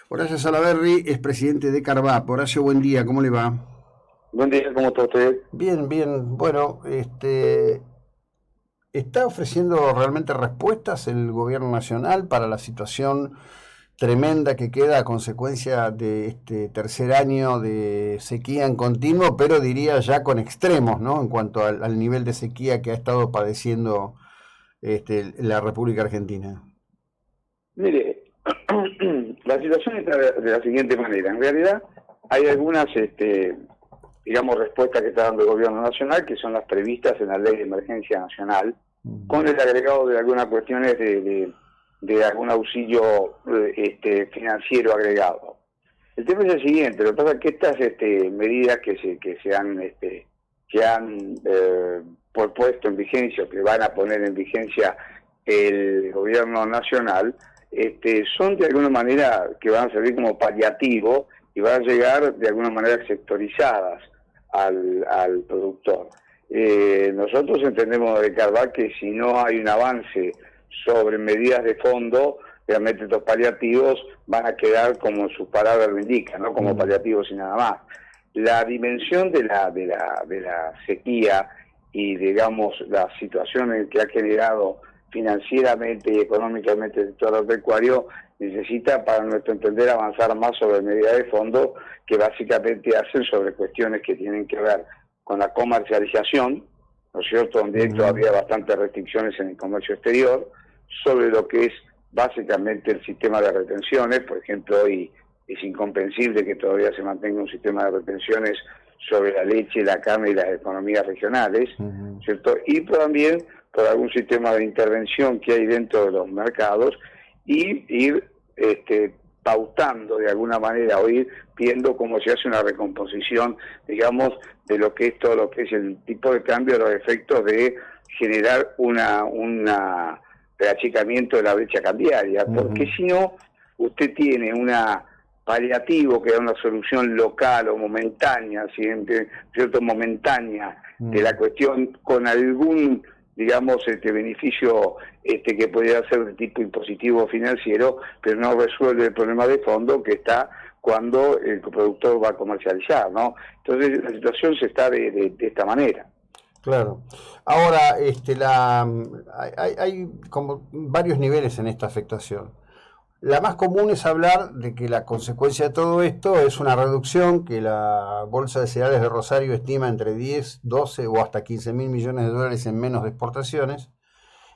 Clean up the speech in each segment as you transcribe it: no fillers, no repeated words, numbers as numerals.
Horacio Salaverry es presidente de Carvap. Horacio, buen día, ¿cómo le va? Buen día, ¿cómo está usted? Bien, bien. Bueno, ¿está ofreciendo realmente respuestas el gobierno nacional para la situación tremenda que queda a consecuencia de este tercer año de sequía en continuo, pero diría ya con extremos, ¿no? En cuanto al nivel de sequía que ha estado padeciendo la República Argentina. Mire, la situación está de la siguiente manera. En realidad, hay algunas, digamos, respuestas que está dando el gobierno nacional, que son las previstas en la ley de emergencia nacional, con el agregado de algunas cuestiones de algún auxilio financiero agregado. El tema es el siguiente, lo que pasa es que estas medidas que han puesto en vigencia, o que van a poner en vigencia el gobierno nacional, son de alguna manera que van a servir como paliativo y van a llegar de alguna manera sectorizadas al productor. Nosotros entendemos de Carvajal que si no hay un avance sobre medidas de fondo, realmente estos paliativos van a quedar como sus palabras lo indican, ¿no? Como paliativos y nada más. La dimensión de la sequía y, digamos, la situación en que ha generado financieramente y económicamente el sector agropecuario necesita, para nuestro entender, avanzar más sobre medidas de fondo que básicamente hacen sobre cuestiones que tienen que ver con la comercialización, ¿no es cierto?, donde todavía hay bastantes restricciones en el comercio exterior, sobre lo que es básicamente el sistema de retenciones. Por ejemplo, hoy es incomprensible que todavía se mantenga un sistema de retenciones sobre la leche, la carne y las economías regionales, ¿cierto? Y también por algún sistema de intervención que hay dentro de los mercados, y ir pautando de alguna manera, o ir viendo cómo se hace una recomposición, digamos, de lo que es todo lo que es el tipo de cambio, los efectos de generar un achicamiento de la brecha cambiaria, porque si no, usted tiene una paliativo, que da una solución local o momentánea, siempre, ¿cierto?, momentánea de la cuestión, con algún, digamos, beneficio que pudiera ser de tipo impositivo financiero, pero no resuelve el problema de fondo que está cuando el productor va a comercializar, ¿no? Entonces la situación se está de esta manera. Claro. Ahora, hay como varios niveles en esta afectación. La más común es hablar de que la consecuencia de todo esto es una reducción que la Bolsa de Cereales de Rosario estima entre 10, 12 o hasta 15 mil millones de dólares en menos de exportaciones.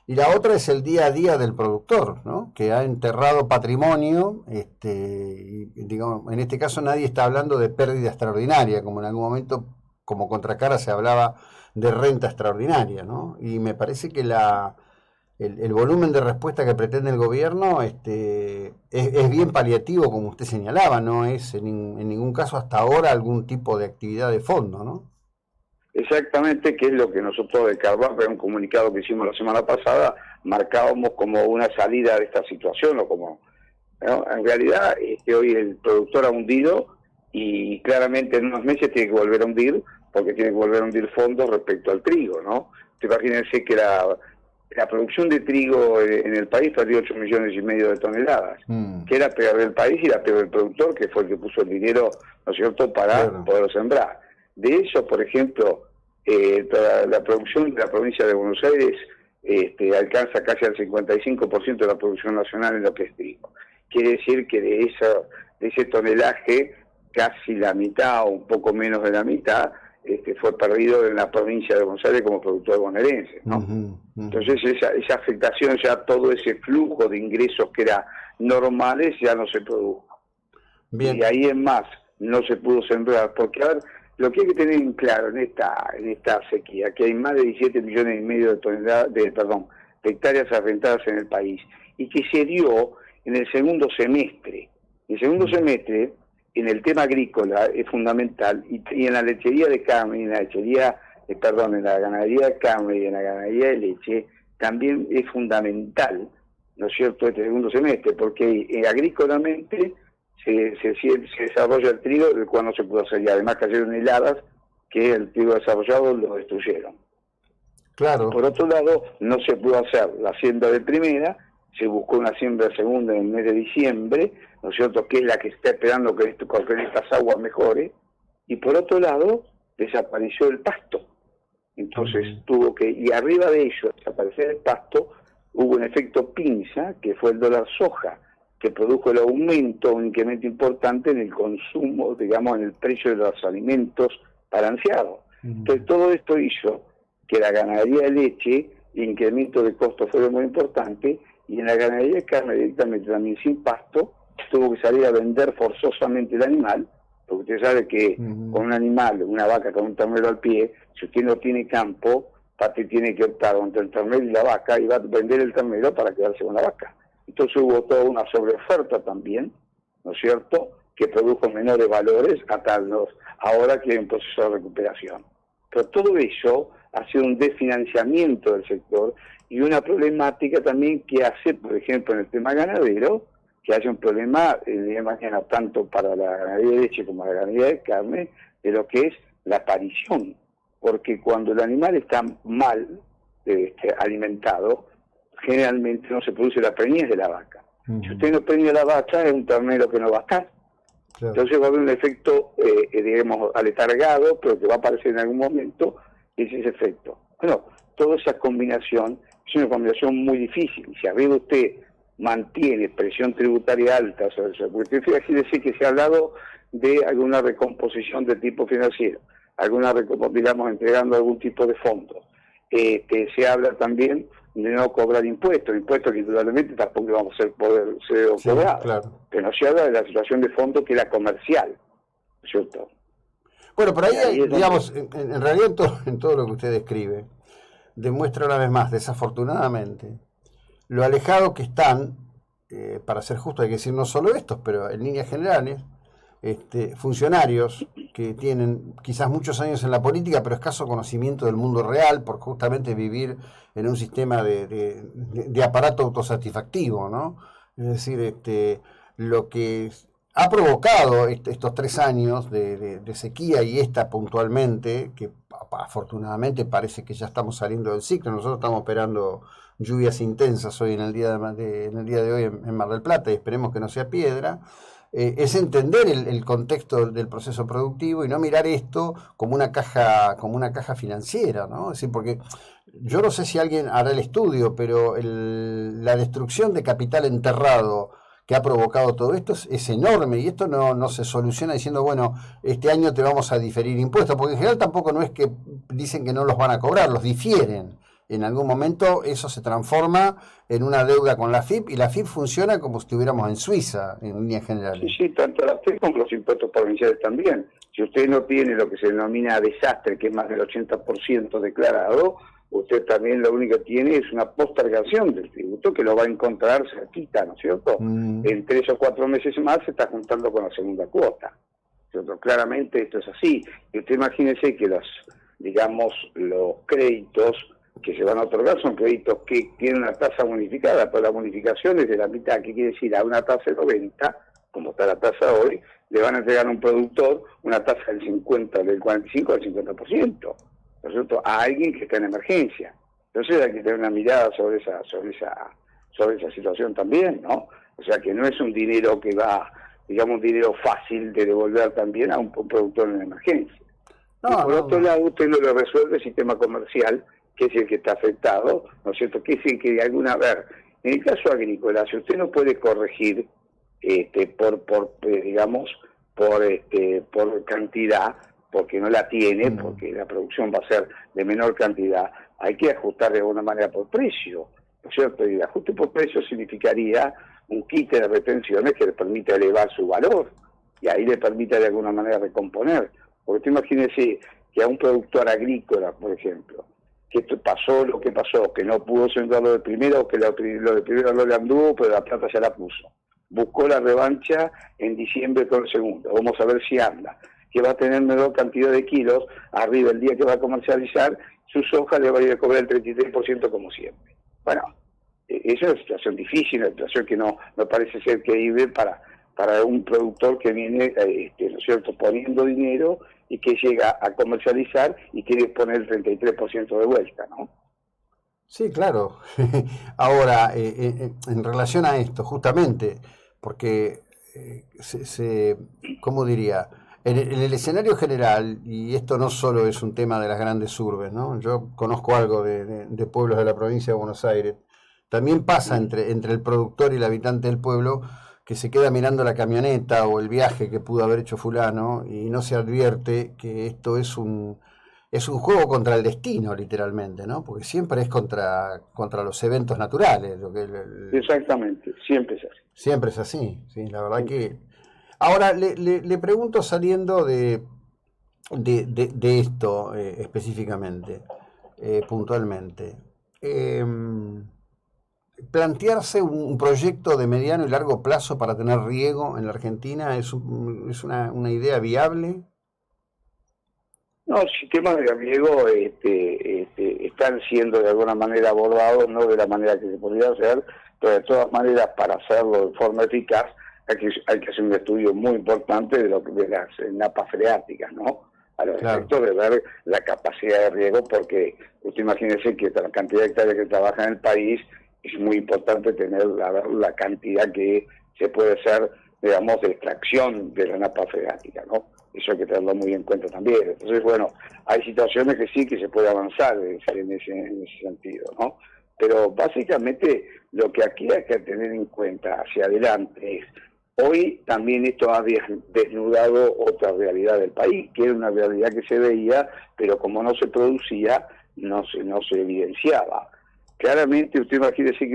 Y la otra es el día a día del productor, ¿no? Que ha enterrado patrimonio, y, digamos, en este caso nadie está hablando de pérdida extraordinaria, como en algún momento, como contracara, se hablaba de renta extraordinaria, ¿no? Y me parece que el volumen de respuesta que pretende el gobierno es bien paliativo, como usted señalaba, no es en ningún caso hasta ahora algún tipo de actividad de fondo, ¿no? Exactamente, que es lo que nosotros de Carvajal, en un comunicado que hicimos la semana pasada, marcábamos como una salida de esta situación, o como, ¿no? En realidad, hoy el productor ha hundido, y claramente en unos meses tiene que volver a hundir, porque tiene que volver a hundir fondos respecto al trigo, ¿no? Imagínense que la producción de trigo en el país perdió 8,5 millones de toneladas, que era peor del país y la peor del productor, que fue el que puso el dinero, ¿no es cierto?, para Claro. poder sembrar. De eso, por ejemplo, toda la producción de la provincia de Buenos Aires alcanza casi al 55% de la producción nacional en lo que es trigo. Quiere decir que de ese tonelaje, casi la mitad o un poco menos de la mitad fue perdido en la provincia de Buenos Aires como productor bonaerense, ¿no? Entonces esa afectación, ya todo ese flujo de ingresos que era normales, ya no se produjo. Y Bien. de ahí en más no se pudo sembrar, porque a ver, lo que hay que tener en claro en esta sequía, que hay más de 17,5 millones de toneladas, de hectáreas afectadas en el país, y que se dio en el segundo semestre. El segundo semestre, en el tema agrícola, es fundamental, y en la lechería de carne, en la ganadería de carne y en la ganadería de leche, también es fundamental, ¿no es cierto?, este segundo semestre, porque agrícolamente se desarrolla el trigo, del cual no se pudo hacer, y además cayeron heladas que el trigo desarrollado lo destruyeron. Y Claro. por otro lado, no se pudo hacer la siembra de primera, se buscó una siembra segunda en el mes de diciembre, ¿no es cierto?, que es la que está esperando que estas aguas mejore, y por otro lado, desapareció el pasto. Entonces tuvo que, y arriba de ello, desaparecer el pasto, hubo un efecto pinza, que fue el dólar soja, que produjo el aumento, un incremento importante en el consumo, digamos, en el precio de los alimentos balanceados. Entonces todo esto hizo que la ganadería de leche, el incremento de costos fue muy importante, y en la ganadería de carne directamente también sin pasto, tuvo que salir a vender forzosamente el animal, porque usted sabe que con un animal, una vaca con un ternero al pie, si usted no tiene campo, usted tiene que optar entre el ternero y la vaca, y va a vender el ternero para quedarse con la vaca. Entonces hubo toda una sobreoferta también, ¿no es cierto?, que produjo menores valores hasta ahora que hay un proceso de recuperación. Pero todo eso ha sido un desfinanciamiento del sector y una problemática también que hace, por ejemplo, en el tema ganadero, que haya un problema el día de mañana tanto para la ganadería de leche como la ganadería de carne, de lo que es la aparición. Porque cuando el animal está mal alimentado, generalmente no se produce la preñez de la vaca. Si usted no preña la vaca, es un ternero que no va a estar. Claro. Entonces va a haber un efecto, digamos, aletargado, pero que va a aparecer en algún momento, y es ese efecto. Bueno, toda esa combinación es una combinación muy difícil. Si arriba usted mantiene presión tributaria alta sobre eso, porque fíjese que se ha hablado de alguna recomposición de tipo financiero, digamos, entregando algún tipo de fondos. Se habla también de no cobrar impuestos que indudablemente tampoco vamos a poder ser cobrados. Claro. Pero no se habla de la situación de fondo que era comercial, ¿cierto? Bueno, por ahí digamos, en realidad en todo lo que usted describe, demuestra una vez más, desafortunadamente, lo alejado que están, para ser justo hay que decir no solo estos, pero en líneas generales, funcionarios que tienen quizás muchos años en la política, pero escaso conocimiento del mundo real, por justamente vivir en un sistema de aparato autosatisfactivo, ¿no? Es decir, lo que ha provocado estos 3 años de sequía y esta puntualmente, que afortunadamente parece que ya estamos saliendo del ciclo, nosotros estamos esperando lluvias intensas hoy en el día de hoy en Mar del Plata y esperemos que no sea piedra. Es entender el contexto del proceso productivo y no mirar esto como una caja financiera, ¿no? Es decir, porque yo no sé si alguien hará el estudio, pero la destrucción de capital enterrado que ha provocado todo esto es enorme, y esto no se soluciona diciendo, bueno, este año te vamos a diferir impuestos, porque en general tampoco no es que dicen que no los van a cobrar, los difieren. En algún momento eso se transforma en una deuda con la AFIP, y la AFIP funciona como si estuviéramos en Suiza, en líneas generales. Sí, tanto la AFIP como los impuestos provinciales también. Si usted no tiene lo que se denomina desastre, que es más del 80% declarado, usted también lo único que tiene es una postergación del tributo que lo va a encontrar cerquita, ¿no es cierto? En 3 o 4 meses más se está juntando con la segunda cuota, ¿cierto? Claramente esto es así. Y usted imagínese que los créditos que se van a otorgar son créditos que tienen una tasa bonificada, pero la bonificación es de la mitad, que quiere decir a una tasa de 90, como está la tasa hoy, le van a entregar a un productor una tasa del 50, del 45 al 50%, ¿no es cierto?, a alguien que está en emergencia. Entonces hay que tener una mirada sobre esa situación también, ¿no? O sea que no es un dinero que va, digamos, un dinero fácil de devolver también a un productor en emergencia. Y por otro lado, usted no le resuelve el sistema comercial, que es el que está afectado, ¿no es cierto?, que es el que de alguna vez, en el caso agrícola, si usted no puede corregir por cantidad, porque no la tiene, porque la producción va a ser de menor cantidad, hay que ajustar de alguna manera por precio, ¿no es cierto? Y el ajuste por precio significaría un quite de retenciones que le permite elevar su valor, y ahí le permite de alguna manera recomponer. Porque usted imagínese que a un productor agrícola, por ejemplo, que pasó lo que pasó, que no pudo sembrar lo de primero, que lo de primero no le anduvo, pero la plata ya la puso. Buscó la revancha en diciembre con el segundo. Vamos a ver si anda. Que va a tener menor cantidad de kilos, arriba el día que va a comercializar, su soja le va a ir a cobrar el 33% como siempre. Bueno, es una situación difícil, una situación que no parece ser creíble para un productor que viene, ¿no es cierto?, poniendo dinero y que llega a comercializar y quiere poner el 33% de vuelta, ¿no? Sí, claro. Ahora, en relación a esto, justamente, porque ¿cómo diría? En el escenario general, y esto no solo es un tema de las grandes urbes, ¿no? Yo conozco algo de pueblos de la provincia de Buenos Aires. También pasa entre el productor y el habitante del pueblo que se queda mirando la camioneta o el viaje que pudo haber hecho fulano y no se advierte que esto es un juego contra el destino, literalmente, ¿no? Porque siempre es contra los eventos naturales. Exactamente, siempre es así. Siempre es así, sí, la verdad que... Ahora, le pregunto saliendo de esto específicamente, puntualmente. Plantearse un proyecto de mediano y largo plazo para tener riego en la Argentina es una idea viable. No, sistemas de riego están siendo de alguna manera abordados, no de la manera que se podría hacer, pero de todas maneras para hacerlo de forma eficaz hay que hacer un estudio muy importante de las napas freáticas, ¿no? A los Claro, efectos de ver la capacidad de riego, porque usted imagínese que la cantidad de hectáreas que trabaja en el país es muy importante tener la cantidad que se puede hacer, digamos, de extracción de la napa freática, ¿no? Eso hay que tenerlo muy en cuenta también. Entonces, bueno, hay situaciones que sí que se puede avanzar en ese sentido, ¿no? Pero básicamente lo que aquí hay que tener en cuenta hacia adelante es, hoy también esto ha desnudado otra realidad del país, que era una realidad que se veía, pero como no se producía, no se evidenciaba. Claramente usted imagínese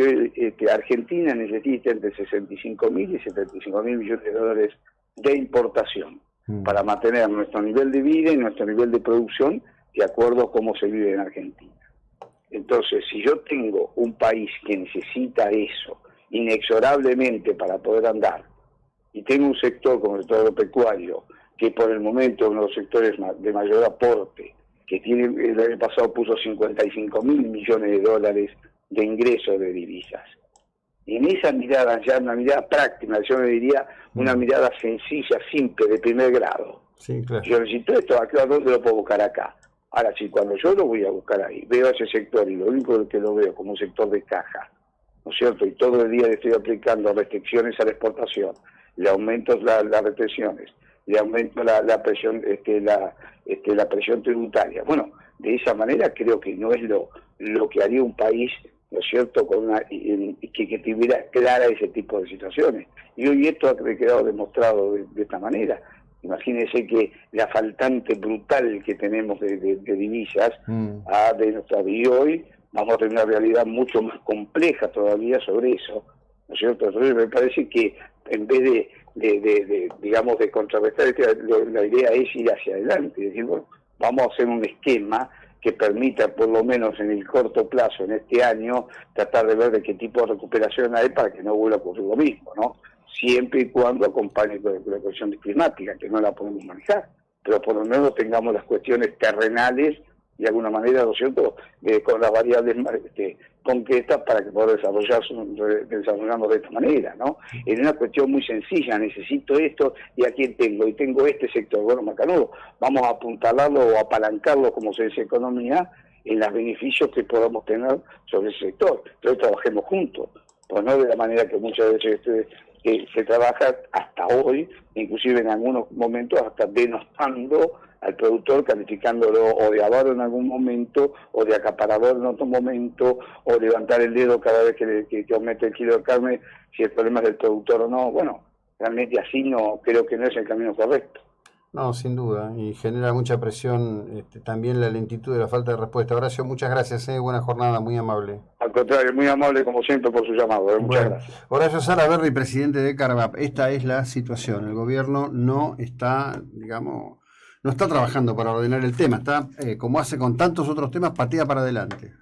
que Argentina necesita entre 65.000 y 75.000 millones de dólares de importación para mantener nuestro nivel de vida y nuestro nivel de producción de acuerdo a cómo se vive en Argentina. Entonces, si yo tengo un país que necesita eso inexorablemente para poder andar, y tengo un sector como el sector agropecuario, que por el momento es uno de los sectores de mayor aporte, que tiene, el año pasado puso 55.000 millones de dólares de ingresos de divisas. Y en esa mirada, ya una mirada práctica, yo me diría una mirada sencilla, simple, de primer grado. sí, claro. Yo necesito esto, ¿a dónde lo puedo buscar acá? Ahora, si cuando yo lo voy a buscar ahí, veo ese sector y lo único que lo veo como un sector de caja, ¿no es cierto? Y todo el día le estoy aplicando restricciones a la exportación, le aumento las restricciones, le aumento la presión, la presión tributaria. Bueno, de esa manera creo que no es lo que haría un país, ¿no es cierto?, que tuviera clara ese tipo de situaciones. Y hoy esto ha quedado demostrado de esta manera. Imagínense que la faltante brutal que tenemos de divisas de nuestra vida hoy, vamos a tener una realidad mucho más compleja todavía sobre eso, ¿no es cierto? Entonces me parece que en vez digamos, de contrarrestar, la idea es ir hacia adelante, es decir, bueno, vamos a hacer un esquema que permita, por lo menos en el corto plazo, en este año, tratar de ver de qué tipo de recuperación hay para que no vuelva a ocurrir lo mismo, ¿no? Siempre y cuando acompañe con la cuestión climática, que no la podemos manejar, pero por lo menos tengamos las cuestiones terrenales, de alguna manera, ¿no es cierto?, con las variables concretas para que pueda desarrollarnos de esta manera, ¿no? Es una cuestión muy sencilla, necesito esto, y aquí tengo, y tengo este sector, bueno, macanudo, vamos a apuntalarlo o apalancarlo, como se dice en economía, en los beneficios que podamos tener sobre ese sector. Entonces trabajemos juntos, pues no de la manera que muchas veces se trabaja hasta hoy, inclusive en algunos momentos hasta denostando al productor, calificándolo o de avaro en algún momento, o de acaparador en otro momento, o levantar el dedo cada vez que aumenta el kilo de carne, si el problema es del productor o no. Bueno, realmente así no, creo que no es el camino correcto. No, sin duda, y genera mucha presión también la lentitud y la falta de respuesta. Horacio, muchas gracias, buena jornada, muy amable. Al contrario, muy amable como siempre por su llamado, muchas gracias. Horacio Salaverry, presidente de Carvap. Esta es la situación. El gobierno no está, digamos, no está trabajando para ordenar el tema, está, como hace con tantos otros temas, patea para adelante.